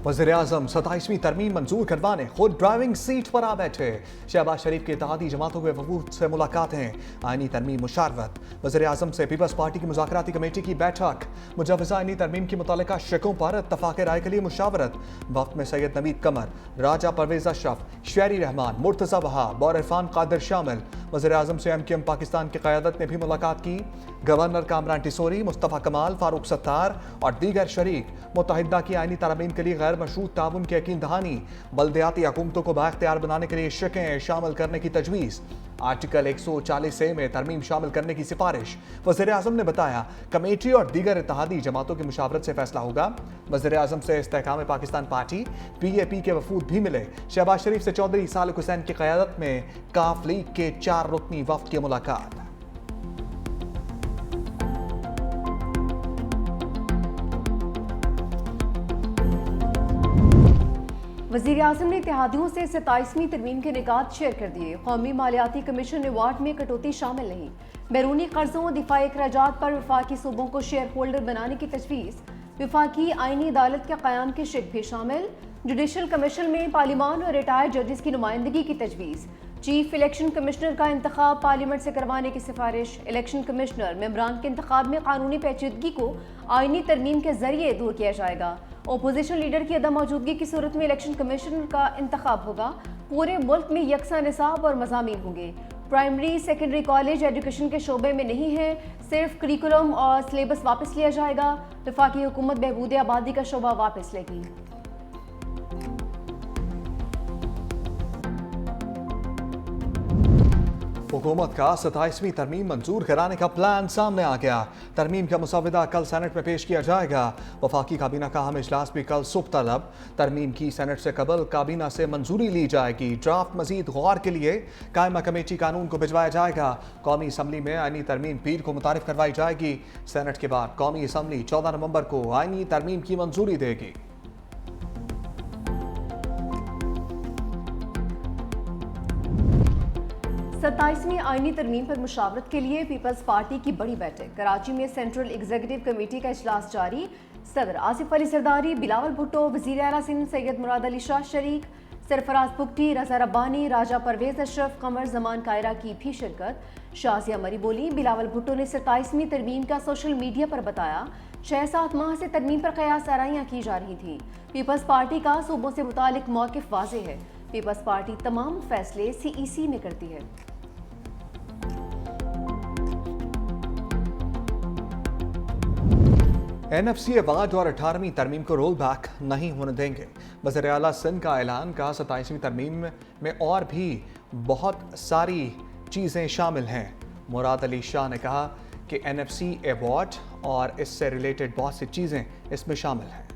वज़ीर-ए-आज़म 27वीं तरमीम मंजूर करवाने खुद ड्राइविंग सीट पर आ बैठे। शहबाज शरीफ के इत्तेहादी जमातों के वफूद से मुलाकातें, आईनी तरमीम मुशावरत। वज़ीर-ए-आज़म से पीपल्स पार्टी की मुज़ाकराती कमेटी की बैठक। मुजव्वज़ा आईनी तरमीम की मुतल्लिका शिकों पर इत्तफ़ाक़ राय के लिए मुशावरत। वफ़द में सैयद नवीद कमर, राजा परवेज़ अशरफ, शहरी रहमान, मुर्तज़ा वहाब और इरफान कादिर शामिल। वज़ीर-ए-आज़म से एमक्यूएम पाकिस्तान की क़यादत ने भी मुलाकात की। गवर्नर कामरान टिसोरी, मुस्तफ़ा कमाल, फारूक सत्तार और दीगर शरीक। मुत्तहिदा की आईनी तरमीम के लिए गैर मशरूत ताउन की यकीन दहानी। बल्दियाती हुकूमतों को बाख्तियार बनाने के लिए शिकें शामिल करने की तजवीज़। आर्टिकल 140A में तरमीम शामिल करने की सिफारिश। वज़ीर-ए-आज़म ने बताया कमेटी और दीगर इत्तेहादी जमातों की मुशावरत से फैसला होगा। वज़ीर-ए-आज़म से इस्तेहकाम पाकिस्तान पार्टी PAP के वफूद भी मिले। शहबाज शरीफ से चौधरी सालिक हुसैन की क़यादत में काफ लीग के 4 रुकनी वफ़द की मुलाकात। वज़ीर-ए-आज़म ने इत्तेहादियों से 27वीं तरमीम के निकात शेयर कर दिए। कौमी मालियाती कमीशन अवार्ड में कटौती शामिल नहीं। बैरूनी कर्जों और दिफाई अखराजात पर वफाकी सूबों को शेयर होल्डर बनाने की तजवीज़। वफाकी आईनी अदालत के क़याम की शिक भी शामिल। जुडिशल कमीशन में पार्लिमान और रिटायर्ड जजेस की नुमाइंदगी की तजवीज़। चीफ इलेक्शन कमिश्नर का इंतखाब पार्लियामेंट से करवाने की सिफारिश। इलेक्शन कमिश्नर मेंबरान के इंतखाब में कानूनी पेचीदगी को आईनी तरमीम के जरिए दूर किया जाएगा। अपोजिशन लीडर की अदम मौजूदगी की सूरत में इलेक्शन कमिश्नर का इंतखाब होगा। पूरे मुल्क में यकसा निसाब और मज़ामीन होंगे। प्राइमरी सेकेंडरी कॉलेज एजुकेशन के शोबे में नहीं है, सिर्फ करिकुलम और सिलेबस वापस लिया जाएगा। वफाकी हुकूमत बहबूद आबादी का शोबा वापस लेगी। हुकूमत का 27वीं तरमीम मंजूर कराने का प्लान सामने आ गया। तरमीम का मुसवदा कल सेनेट में पेश किया जाएगा। वफाकी काबीना का अहम इजलास भी कल सुबह तलब। तरमीम की सेनेट से कबल काबीना से मंजूरी ली जाएगी। ड्राफ्ट मजीद गौर के लिए कायमा कमेटी कानून को भिजवाया जाएगा। कौमी असम्बली में आईनी तरमीम पीर को मुतारिफ करवाई जाएगी। सेनेट के बाद कौमी असम्बली 14 नवंबर को आईनी तरमीम की मंजूरी देगी। 27वीं आईनी तरमीम पर मुशावरत के लिए पीपल्स पार्टी की बड़ी बैठक। कराची में सेंट्रल एग्जीक्यूटिव कमेटी का इजलास जारी। सदर आसिफ अली जरदारी, बिलावल भुट्टो, वज़ीर आला सिंध सैयद मुराद अली शाह शरीक, सरफराज पुगटी, रजा रब्बानी, राजा परवेज अशरफ, कमर जमान कायरा की भी शिरकत। शाजिया मरी बोली, बिलावल भुट्टो ने 27वीं तरमीम का सोशल मीडिया पर बताया 6-7 माह से तरमीम पर कयास आराइयाँ की जा रही थी। पीपल्स पार्टी का सूबों से मुतालिक मौक़िफ़ वाज़ेह है। पीपल्स पार्टी तमाम फैसले CEC में करती है। NFC अवार्ड और 18वीं तरमीम को रोल बैक नहीं होने देंगे। वज़ीर आला सिंध का ऐलान। कहा 27वीं तरमीम में और भी बहुत सारी चीज़ें शामिल हैं। मुराद अली शाह ने कहा कि NFC अवार्ड और इससे रिलेटेड बहुत सी चीज़ें इसमें शामिल हैं।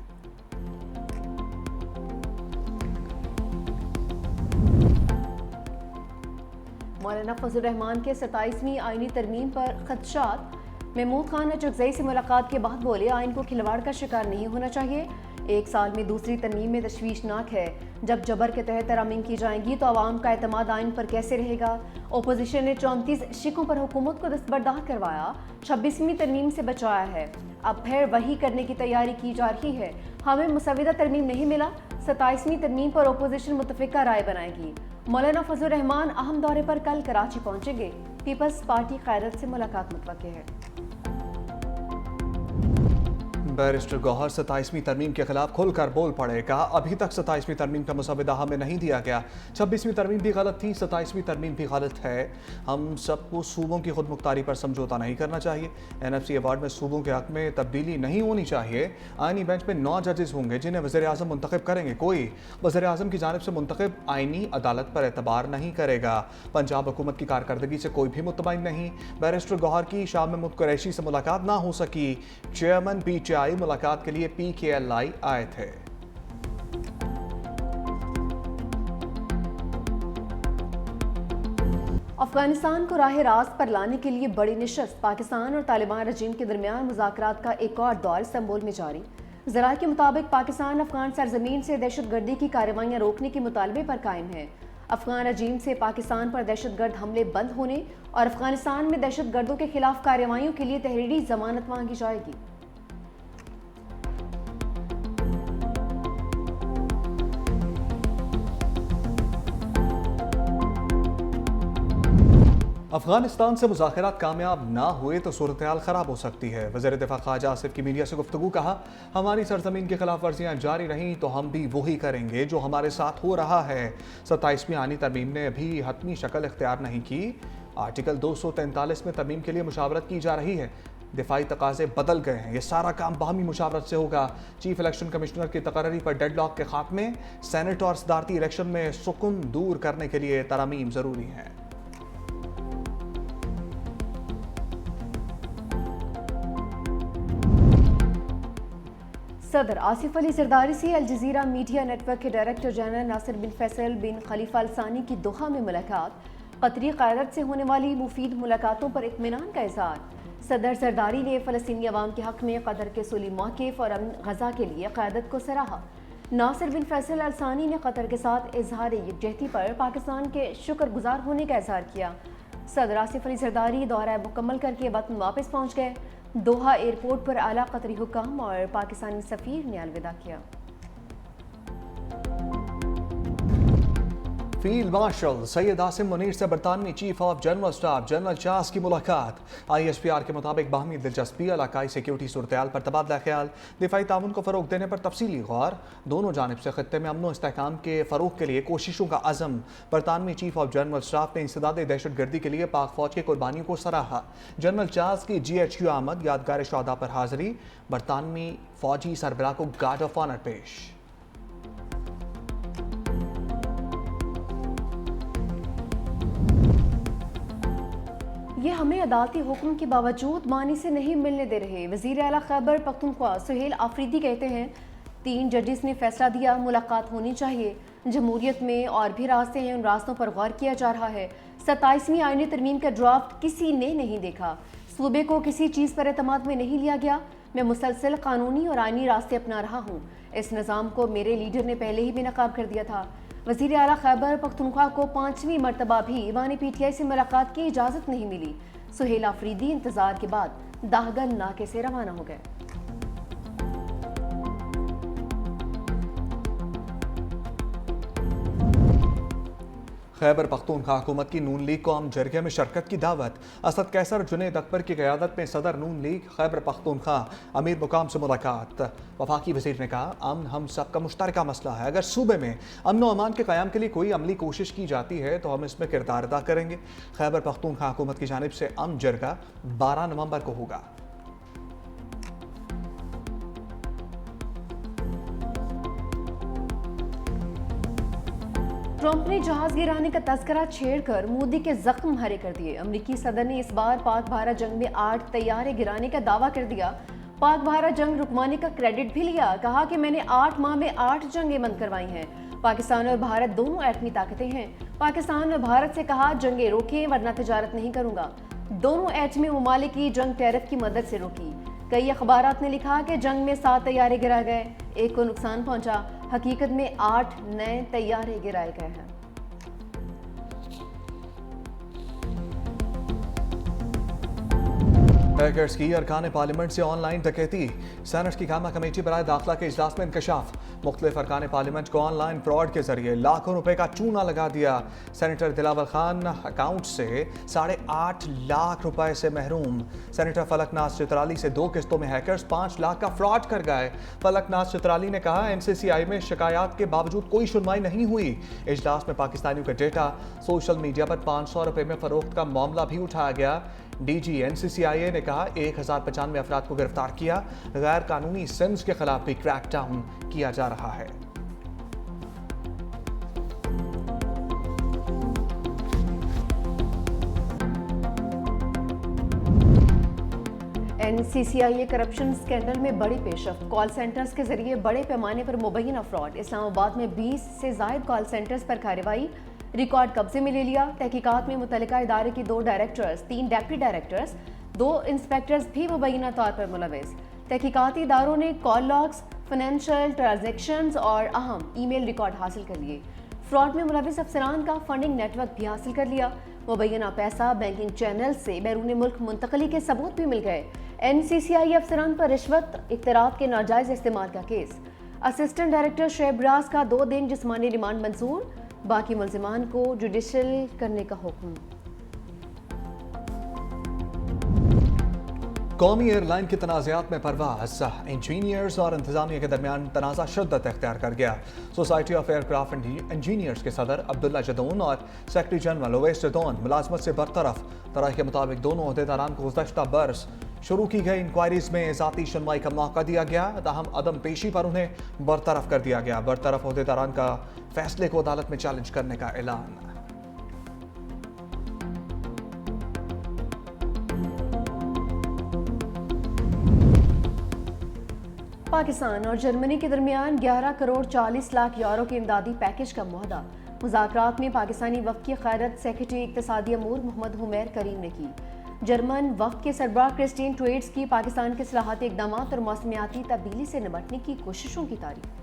मौलाना फजल रहमान के 27वीं आईनी तरमीम पर खदशात। महमूद खान अचकज़ई से मुलाकात के बाद बोले आइन को खिलवाड़ का शिकार नहीं होना चाहिए। 1 साल में दूसरी तरमीम में तशवीशनाक है। जब जबर के तहत तरमीम की जाएंगी तो आवाम का एतमाद आइन पर कैसे रहेगा। अपोजिशन ने 34 शिकों पर हुकूमत को दस्तबरदार करवाया। 26वीं तरमीम से बचाया है। अब फिर वही करने की तैयारी की जा रही है। हमें मुसविदा तरमीम नहीं मिला। 27वीं तरमीम पर अपोजिशन मुतफ़िका राय बनाएगी। मौलाना फजल रहमान अहम दौरे पर कल कराची पहुंचेंगे। पीपल्स पार्टी क़यादत से मुलाकात मुतवक्किल है। बैरिस्टर गौहर 27वीं तरमीम के खिलाफ खुलकर बोल पड़े। कहा अभी तक 27वीं तरमीम का मुसवदा हमें नहीं दिया गया। 26वीं तरमीम भी गलत थी, 27वीं तरमीम भी गलत है। हम सबको सूबों की खुद मुख्तारी पर समझौता नहीं करना चाहिए। NFC अवार्ड में सूबों के हक में तब्दीली नहीं होनी चाहिए। आईनी बेंच में 9 जजेस होंगे जिन्हें वज़ीर-ए-आज़म मुंतखब करेंगे। कोई वज़ीर-ए-आज़म की जानिब से मुंतखब आईनी अदालत पर एतबार नहीं करेगा। पंजाब हुकूमत की कारकर्दगी से कोई भी मुतमईन नहीं। बैरिस्टर गौहर की शाह महमूद कुरैशी से मुलाकात ना हो सकी। चेयरमैन PTI मुलाकात के लिए PKLI आए थे। अफगानिस्तान को राह रास्त पर लाने के लिए बड़ी नशस्त। पाकिस्तान और तालिबान रजीम के दरमियान मुज़ाकरात का एक और दौर इस्तांबुल में जारी। ज़राए के मुताबिक पाकिस्तान अफगान सरजमीन से दहशतगर्दी की कार्रवाइयाँ रोकने के मुतालबे पर कायम है। अफगान रजीम से पाकिस्तान पर दहशतगर्द हमले बंद होने और अफगानिस्तान में दहशतगर्दों के खिलाफ कार्रवाइयों के लिए तहरीरी जमानत मांगी जाएगी। अफगानिस्तान से मुज़ाकरात कामयाब ना हुए तो सूरत हाल ख़राब हो सकती है। वज़ीर दिफ़ा ख्वाजा आसिफ की मीडिया से गुफ्तगू। कहा, हमारी सरजमीन की खिलाफ वर्जियाँ जारी रहीं तो हम भी वही करेंगे जो हमारे साथ हो रहा है। 27वीं आईनी तरमीम ने अभी हतमी शक्ल इख्तियार नहीं की। आर्टिकल 243 में तरमीम के लिए मुशावरत की जा रही है। दिफाई तकाजे बदल गए हैं। ये सारा काम बाहमी मुशावरत से होगा। चीफ इलेक्शन कमिश्नर की तकर्री पर डेडलॉक के खात्मे, सेनेट और सदारती इलेक्शन में सुकून दूर करने के लिए तरमीम ज़रूरी है। सदर आसिफ अली जरदारी से अल जजीरा मीडिया नेटवर्क के डायरेक्टर जनरल नासिर बिन फैसल बिन खलीफा अल सानी की दोहा में मुलाकात। कतरी क़यादत से होने वाली मुफीद मुलाकातों पर इत्मीनान का इज़हार। सदर जरदारी ने फ़लस्तीनी अवाम के हक़ में कतर के सुली मौक़िफ़ और अमन गज़ा के लिए क़यादत को सराहा। नासिर बिन फैसल अल सानी ने कतर के साथ इजहार यकजहती पर पाकिस्तान के शुक्रगुजार होने का इज़हार किया। सदर आसिफ अली जरदारी दौरा मुकम्मल करके वतन वापस पहुँच गए। दोहा एयरपोर्ट पर आला कतरी हुक्काम और पाकिस्तानी सफ़ीर ने अलविदा किया। फील्ड मार्शल सैयद आसिम मुनीर से बरतानवी chief of general staff general Charles की मुलाकात। ISPR के मुताबिक बाहमी दिलचस्पी, इलाकाई सिक्योरिटी सूरत-ए-हाल पर तबादला ख्याल, दिफाई ताउन को फ़रोग देने पर तफसीली गौर। दोनों जानिब से खत्ते में अमन व इस्तेहकाम के फ़रोग के लिए कोशिशों का अज़म। बरतानवी चीफ ऑफ जनरल स्टाफ ने इंसदाद दहशत गर्दी के लिए पाक फ़ौज की कुर्बानियों को सराहा। जनरल चार्ल्स की GHQ आमद, यादगार शहदा पर हाज़िरी, बरतानवी फ़ौजी सरबराह को गार्ड ऑफ ऑनर पेश। ये हमें अदालती हुक्म के बावजूद मानी से नहीं मिलने दे रहे। वज़ीर आला खैबर पख्तूनख्वा सुहेल आफरीदी कहते हैं, 3 जजेस ने फैसला दिया, मुलाकात होनी चाहिए। जमहूरियत में और भी रास्ते हैं, उन रास्तों पर गौर किया जा रहा है। 27वीं आईनी तरमीम का ड्राफ्ट किसी ने नहीं देखा। सूबे को किसी चीज़ पर एतमाद में नहीं लिया गया। मैं मुसलसल कानूनी और आईनी रास्ते अपना रहा हूँ। इस निज़ाम को मेरे लीडर ने पहले ही बेनकाब कर दिया था। वज़ीर आला खैबर पख्तूनख्वा को 5वीं मरतबा भी ईवान PTI से मुलाकात की इजाज़त नहीं मिली। सुहेल आफरीदी इंतज़ार के बाद दाहगल नाके से रवाना हो गए। खैबर पख्तूनख्वा हुकूमत की नून लीग को अम जरगे में शिरकत की दावत। असद कैसर जुनेद अकबर की क़यादत में सदर नून लीग खैबर पख्तूनख्वा अमीर मुकाम से मुलाकात। वफाकी वज़ीर ने कहा, अमन हम सब का मुश्तरका मसला है। अगर सूबे में अमन व अमान के क़याम के लिए कोई अमली कोशिश की जाती है तो हम इसमें किरदार अदा करेंगे। खैबर पख्तूनख्वा हुकूमत की जानिब से अम जरगा 12 नवंबर को होगा। ट्रंप ने जहाज गिराने का तस्करा छेड़कर मोदी के जख्म हरे कर दिए। अमरीकी सदर ने इस बार पाक भारत जंग में 8 तैयारे गिराने का दावा कर दिया। पाक भारत जंग रुकवाने का क्रेडिट भी लिया। कहा कि मैंने 8 माह में 8 जंगें बंद करवाई हैं। पाकिस्तान और भारत दोनों एटमी ताकतें हैं। पाकिस्तान और भारत से कहा, जंगें रोकें वरना तिजारत नहीं करूंगा। दोनों एटमी ममालिक की जंग टैरिफ की मदद से रोकी। कई अखबारात ने लिखा कि जंग में 7 तैयारे गिराए गए, 1 को नुकसान पहुंचा। हकीकत में 8 नए तैयारे गिराए गए हैं। हैकर्स की अरकान पार्लियामेंट से ऑनलाइन डकैती। सेनेट की कामा कमेटी बराए दाखिला के इजलास में इंकशाफ। मुख्तलिफ अरकान पार्लियामेंट को ऑनलाइन फ्रॉड के जरिए लाखों रुपए का चूना लगा दिया। सेनेटर दिलावर खान अकाउंट से 8.5 लाख रुपए से महरूम। सेनेटर फलकनाज चित्राली से 2 किस्तों में हैकर्स 5 लाख का फ्रॉड कर गए। फलकनाज चित्राली ने कहा, NCCI में शिकायत के बावजूद कोई सुनवाई नहीं हुई। इजलास में पाकिस्तानियों का डेटा सोशल मीडिया पर 500 रुपए में फरोख्त का मामला भी उठाया गया। DG NCCIA ने कहा, 1095 अफराद को गिरफ्तार किया। गैर कानूनी सिम्स के खिलाफ भी क्रैकडाउन किया जा रहा है। NCCIA करप्शन स्कैंडल में बड़ी पेशरफ्त। कॉल सेंटर्स के जरिए बड़े पैमाने पर मुबैना फ्रॉड। इस्लामाबाद में 20 से ज़ायद कॉल सेंटर्स पर कार्रवाई। रिकॉर्ड कब्जे में ले लिया। तहकीकात में मुतल्लिका इदारे की 2 डायरेक्टर्स, 3 डेप्टी डायरेक्टर्स, 2 इंस्पेक्टर्स भी मुबैना तौर पर मुलविस। तहकीकाती इदारों ने कॉल लॉग्स, फाइनेंशियल ट्रांजैक्शंस और अहम ईमेल रिकॉर्ड हासिल कर लिए। फ्रॉड में मुलविस अफसरान का फंडिंग नेटवर्क भी हासिल कर लिया। मुबैना पैसा बैंकिंग चैनल से बैरून मुल्क मुंतकली के सबूत भी मिल गए। NCCI अफसरान पर रिश्वत, इख्तियारात के नाजायज इस्तेमाल का केस। असिस्टेंट डायरेक्टर शहब्राज का 2 दिन जिस्मानी रिमांड मंजूर। बाकी मुल्जिमान को जुडिशल करने का हुक्म। قومی ایئر لائن کی تنازعات میں پرواز انجینئرز اور انتظامیہ کے درمیان تنازع شدت اختیار کر گیا۔ Society of aircraft engineers کے صدر عبداللہ جدون اور سیکرٹری جنرل اویس جدون ملازمت سے برطرف۔ طرح کے مطابق دونوں عہدیداران کو گزشتہ برس شروع کی گئی انکوائریز میں ذاتی سنوائی کا موقع دیا گیا، تاہم عدم پیشی پر انہیں برطرف کر دیا گیا۔ برطرف عہدیداران کا فیصلے کو عدالت میں چیلنج کرنے کا اعلان۔ پاکستان اور جرمنی کے درمیان 11 کروڑ 40 لاکھ یورو کے امدادی پیکج کا معاہدہ۔ مذاکرات میں پاکستانی وفد کی قیادت سیکرٹری اقتصادی امور محمد حمیر کریم نے کی۔ جرمن وفد کے سربراہ کرسٹین ٹویٹس کی پاکستان کے اصلاحاتی اقدامات اور موسمیاتی تبدیلی سے نمٹنے کی کوششوں کی تعریف۔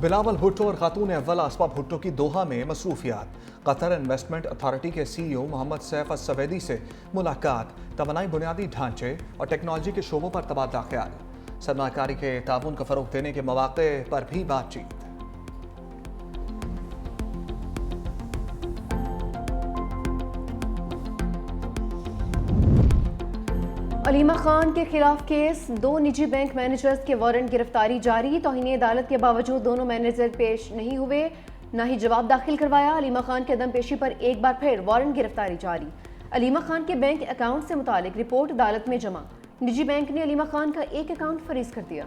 بلاول بھٹو اور خاتون اول آسپا بھٹو کی دوحہ میں مصروفیات۔ قطر انویسٹمنٹ اتھارٹی کے سی ای او محمد سیف السویدی سے ملاقات۔ توانائی بنیادی ڈھانچے اور ٹیکنالوجی کے شعبوں پر تبادلہ خیال۔ سرمایہ کاری کے تعاون کو فروغ دینے کے مواقع پر بھی بات چیت۔ علیمہ خان کے خلاف کیس، 2 نجی بینک مینیجرز کے وارنٹ گرفتاری جاری۔ توہین عدالت کے باوجود دونوں مینیجر پیش نہیں ہوئے، نہ ہی جواب داخل کروایا۔ علیمہ خان کے عدم پیشی پر ایک بار پھر وارنٹ گرفتاری جاری۔ علیمہ خان کے بینک اکاؤنٹ سے متعلق رپورٹ عدالت میں جمع۔ نجی بینک نے علیمہ خان کا ایک اکاؤنٹ فریز کر دیا۔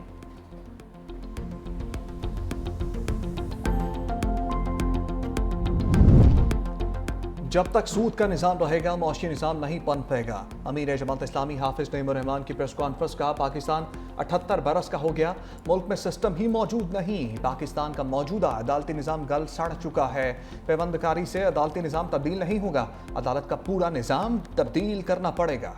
جب تک سود کا نظام رہے گا معاشی نظام نہیں پنپے گا۔ امیر جماعت اسلامی حافظ نعیم الرحمان کی پریس کانفرنس کا پاکستان 78 برس کا ہو گیا، ملک میں سسٹم ہی موجود نہیں۔ پاکستان کا موجودہ عدالتی نظام گل سڑ چکا ہے۔ پیوند کاری سے عدالتی نظام تبدیل نہیں ہوگا، عدالت کا پورا نظام تبدیل کرنا پڑے گا۔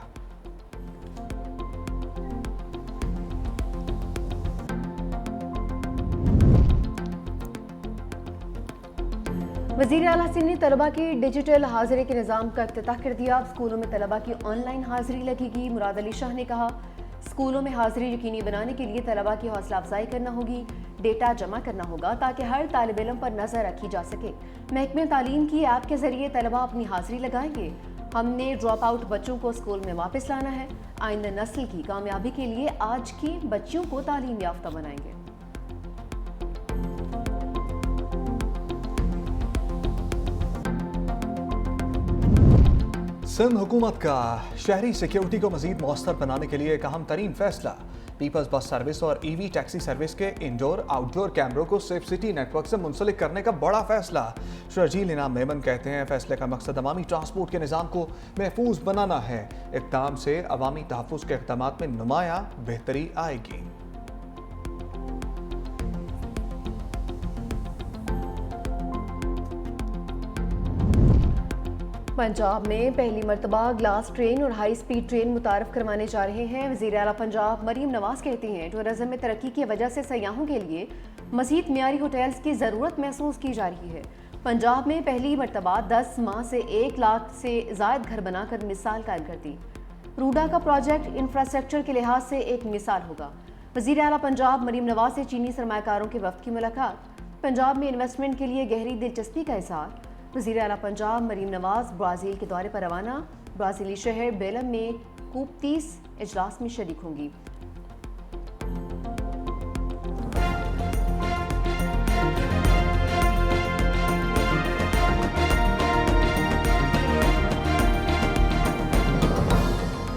وزیر اعلیٰ سندھ نے طلبہ کی ڈیجیٹل حاضری کے نظام کا افتتاح کر دیا۔ اب اسکولوں میں طلبہ کی آن لائن حاضری لگے گی۔ مراد علی شاہ نے کہا، اسکولوں میں حاضری یقینی بنانے کے لیے طلبہ کی حوصلہ افزائی کرنا ہوگی، ڈیٹا جمع کرنا ہوگا تاکہ ہر طالب علم پر نظر رکھی جا سکے۔ محکمہ تعلیم کی ایپ کے ذریعے طلبہ اپنی حاضری لگائیں گے۔ ہم نے ڈراپ آؤٹ بچوں کو اسکول میں واپس لانا ہے۔ آئندہ نسل کی کامیابی کے لیے آج کی بچیوں کو تعلیم یافتہ بنائیں گے۔ سندھ حکومت کا شہری سیکیورٹی کو مزید مؤثر بنانے کے لیے ایک اہم ترین فیصلہ، پیپلز بس سروس اور ای وی ٹیکسی سروس کے انڈور آؤٹ ڈور کیمروں کو سیف سٹی نیٹ ورک سے منسلک کرنے کا بڑا فیصلہ۔ شرجیل انعام میمن کہتے ہیں، فیصلے کا مقصد عوامی ٹرانسپورٹ کے نظام کو محفوظ بنانا ہے۔ اقدام سے عوامی تحفظ کے اقدامات میں نمایاں بہتری آئے گی۔ پنجاب میں پہلی مرتبہ گلاس ٹرین اور ہائی سپیڈ ٹرین متعارف کروانے جا رہے ہیں۔ وزیر اعلیٰ پنجاب مریم نواز کہتی ہیں، ٹورزم میں ترقی کی وجہ سے سیاحوں کے لیے مزید معیاری ہوٹلز کی ضرورت محسوس کی جا رہی ہے۔ پنجاب میں پہلی مرتبہ 10 ماہ سے 1 لاکھ سے زائد گھر بنا کر مثال قائم کر دی۔ روڈا کا پروجیکٹ انفراسٹرکچر کے لحاظ سے ایک مثال ہوگا۔ وزیر اعلیٰ پنجاب مریم نواز سے چینی سرمایہ کاروں کے وفد کی ملاقات۔ پنجاب میں انویسٹمنٹ کے لیے گہری دلچسپی کا اظہار۔ وزیر اعلیٰ پنجاب مریم نواز برازیل کے دورے پر روانہ۔ برازیلی شہر بیلم میں کوپ 30 اجلاس میں شریک ہوں گی۔